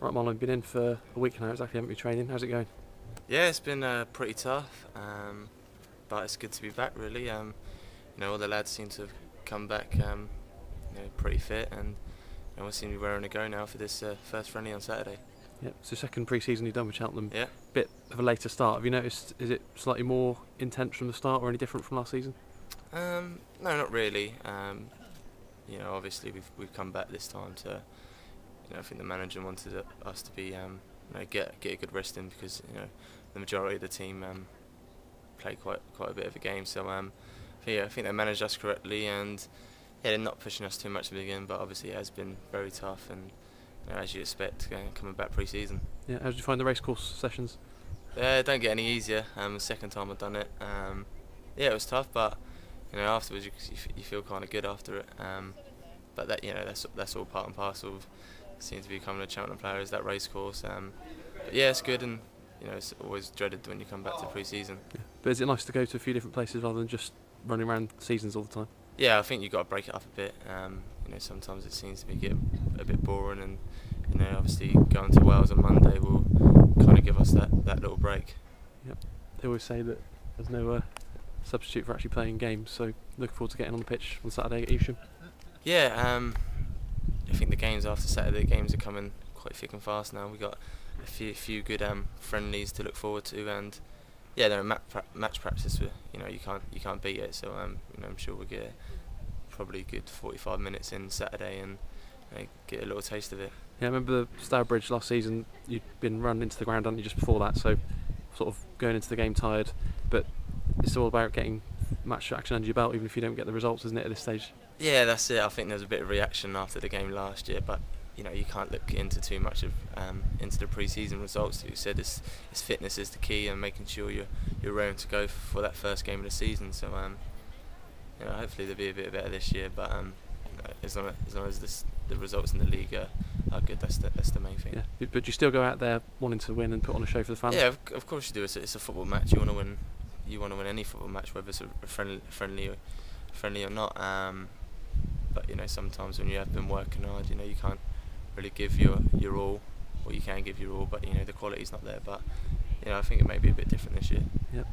Right, Marlon, been in for a week now, exactly, haven't been training. How's it going? Yeah, it's been pretty tough, but it's good to be back. Really, all the lads seem to have come back, pretty fit, and we seem to be raring to go now for this first friendly on Saturday. Yep, so second pre-season you've done with Cheltenham. Yeah. Bit of a later start. Have you noticed? Is it slightly more intense from the start, or any different from last season? No, not really. Obviously we've come back this time to. I think the manager wanted us to be get a good rest in because the majority of the team played quite a bit of a game. So I think they managed us correctly, and they're not pushing us too much at the beginning. But obviously it has been very tough, and as you expect, coming back pre-season. Yeah, how did you find the racecourse sessions? Don't get any easier. The second time I've done it, it was tough, but afterwards you feel kind of good after it. But that's all part and parcel of seems to be becoming a Cheltenham player, is that racecourse. But yeah, it's good, and it's always dreaded when you come back to pre-season. Yeah. But is it nice to go to a few different places rather than just running around seasons all the time? Yeah, I think you've got to break it up a bit. Sometimes it seems to get a bit boring, and obviously going to Wales on Monday will kind of give us that little break. Yep. They always say that there's no substitute for actually playing games, so looking forward to getting on the pitch on Saturday at Evesham. Yeah, I think the games after Saturday games are coming quite thick and fast now. We've got a few good friendlies to look forward to, and they're a match practice. You can't beat it. So I'm sure we'll get probably a good 45 minutes in Saturday and get a little taste of it. Yeah, I remember the Stourbridge last season. You'd been run into the ground, hadn't you, just before that? So sort of going into the game tired, but it's all about getting match action under your belt, even if you don't get the results, isn't it, at this stage? Yeah, that's it. I think there was a bit of reaction after the game last year, but you can't look into too much of into the pre-season results. You said it's fitness is the key, and making sure you're raring to go for that first game of the season. So hopefully they'll be a bit better this year. But as long as the results in the league are good, that's the main thing. Yeah, but you still go out there wanting to win and put on a show for the fans. Yeah, of course you do. It's a football match. You want to win. You want to win any football match, whether it's a friendly or not. But sometimes when you have been working hard, you can't really give your all, or you can give your all, but the quality's not there. But I think it may be a bit different this year. Yeah,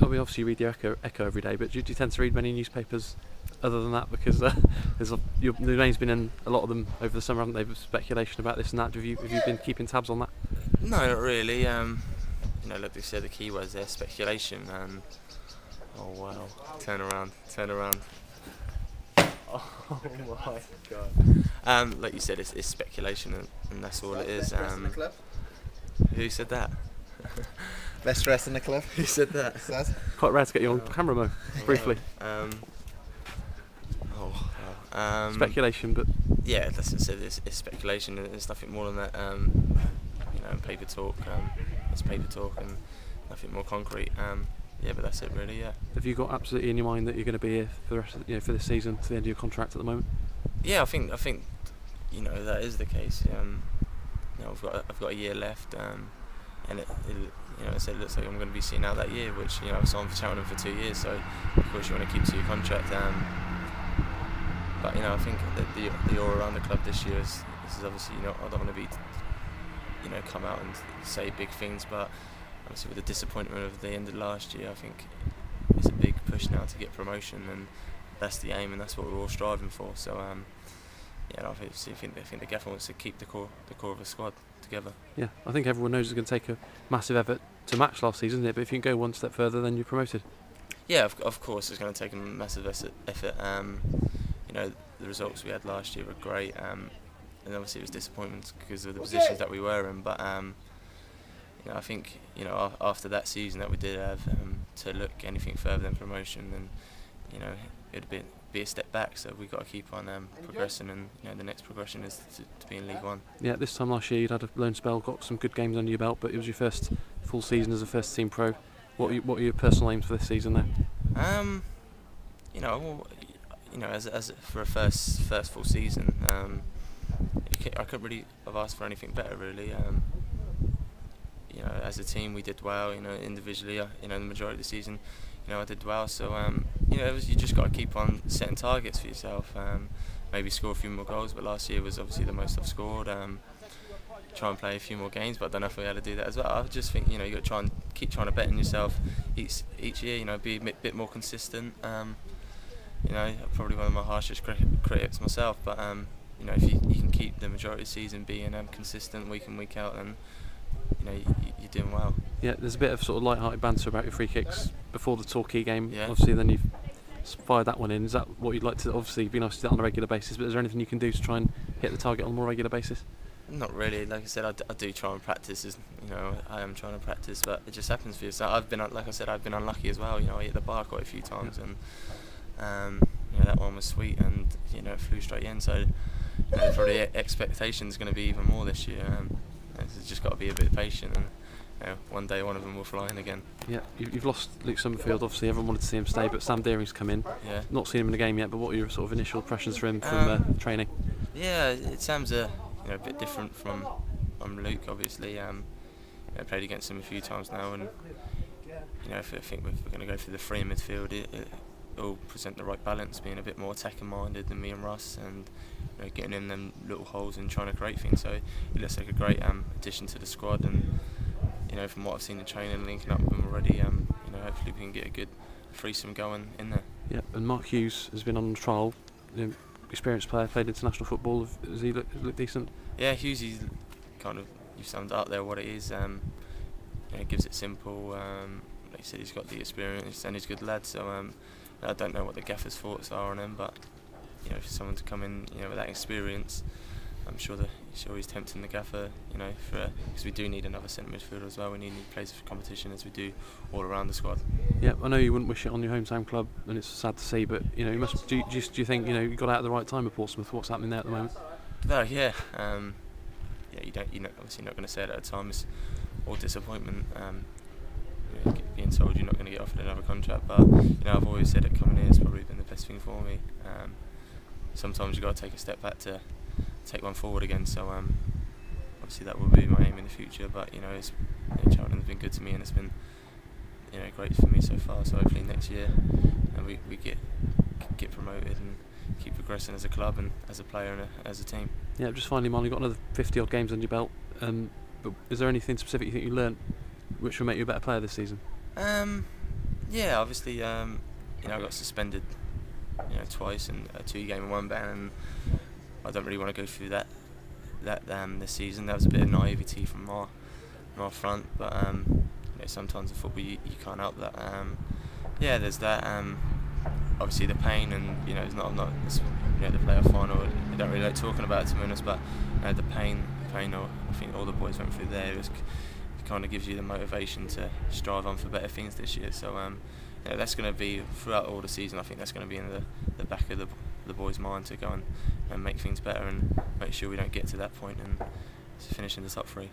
obviously you read the Echo every day, but do you tend to read many newspapers other than that? Because your name's been in a lot of them over the summer, haven't they? With speculation about this and that. Have you been keeping tabs on that? No, not really. Like they said, the key words there, speculation. Oh wow, turn around. Oh my god. Like you said, it's speculation, and that's all it is. Who said that? Best dressed in the club. Who said that? Quite rare to get you on camera, Mo, briefly. Speculation, but yeah, that's what I said. It's speculation, and there's nothing more than that. Paper talk. It's paper talk, and nothing more concrete. Yeah, but that's it really. Yeah. Have you got absolutely in your mind that you're going to be here for the rest of, for this season to the end of your contract at the moment? Yeah, I think that is the case. I've got a year left, and it looks like I'm going to be seen out that year, which I've signed for Cheltenham for 2 years, so of course you want to keep to your contract. But I think that the aura around the club this year is obviously I don't want to be come out and say big things, but obviously with the disappointment of the end of last year, I think it's a big push now to get promotion, and that's the aim, and that's what we're all striving for. So obviously I think the gaffer wants to keep the core of the squad together. Yeah, I think everyone knows it's going to take a massive effort to match last season, isn't it? But if you can go one step further, then you're promoted. Yeah, of course it's going to take a massive effort. The results we had last year were great, and obviously it was disappointment because of the positions that we were in. But I think after that season that we did have, to look anything further than promotion, then it'd be a step back. So we've got to keep on progressing, and the next progression is to be in League One. Yeah, this time last year you'd had a loan spell, got some good games under your belt, but it was your first full season as a first team pro. What are your personal aims for this season there? As for a first full season, I couldn't really have asked for anything better, really. As a team we did well. Individually, the majority of the season, I did well. So you just got to keep on setting targets for yourself. Maybe score a few more goals, but last year was obviously the most I've scored. try and play a few more games, but I don't know if we're able to do that as well. I just think you got to try and keep trying to bet in yourself each year. Be a bit more consistent. Probably one of my harshest critics myself, but if you can keep the majority of the season being consistent week in, week out, then you're doing well. Yeah, there's a bit of sort of light-hearted banter about your free kicks before the Torquay game. Yeah. Obviously, then you've fired that one in. Is that what you'd like to? Obviously, it'd be nice to do that on a regular basis, but is there anything you can do to try and hit the target on a more regular basis? Not really. Like I said, I do try and practice. I am trying to practice, but it just happens for you. So I've been unlucky as well. I hit the bar quite a few times, and that one was sweet, and it flew straight in. So probably expectations going to be even more this year. It's just got to be a bit patient, and one day one of them will fly in again. Yeah, you've lost Luke Summerfield. Obviously, everyone wanted to see him stay, but Sam Deering's come in. Yeah. Not seen him in the game yet, but what are your sort of initial impressions for him from training? Yeah, Sam's a bit different from Luke. Obviously, played against him a few times now, and I think we're going to go for the free midfield. It'll present the right balance, being a bit more attacking minded than me and Russ, and getting in them little holes and trying to create things. So it looks like a great addition to the squad, and from what I've seen in training, linking up with him already, hopefully we can get a good threesome going in there. Yeah, and Mark Hughes has been on trial. Experienced player, played international football. Does he look decent? Yeah, Hughes, he's kind of, you've summed up there what it is. Gives it simple. Like you said, he's got the experience and he's a good lad. So I don't know what the gaffer's thoughts are on him, but for someone to come in, with that experience, I'm sure he's tempting the gaffer, because we do need another centre midfielder as well. We need players for competition, as we do all around the squad. Yeah, I know you wouldn't wish it on your hometown club, and it's sad to see, but you must. Do you think you got out at the right time at Portsmouth? What's happening there at the moment? No, yeah, you don't. Obviously, not going to say it at a time. It's all disappointment. Being told you're not going to get offered another contract, but I've always said that coming here has probably been the best thing for me. Sometimes you've got to take a step back to take one forward again. So obviously that will be my aim in the future. But Cheltenham's been good to me, and it's been great for me so far. So hopefully next year, we get promoted and keep progressing as a club and as a player and as a team. Yeah, just finally, Marlon, you've got another 50 odd games on your belt. But is there anything specific you think you learnt which will make you a better player this season? Yeah, obviously, I got suspended, twice, and a 2-game and 1 ban, and I don't really want to go through that this season. That was a bit of naivety from our front, but sometimes in football you can't help that. Yeah, there's that. Obviously the pain, and it's not the playoff final. I don't really like talking about it, to be honest, but the pain. I think all the boys went through there. It kind of gives you the motivation to strive on for better things this year. So that's going to be throughout all the season. I think that's going to be in the back of the boys' mind to go and make things better and make sure we don't get to that point and finish in the top 3.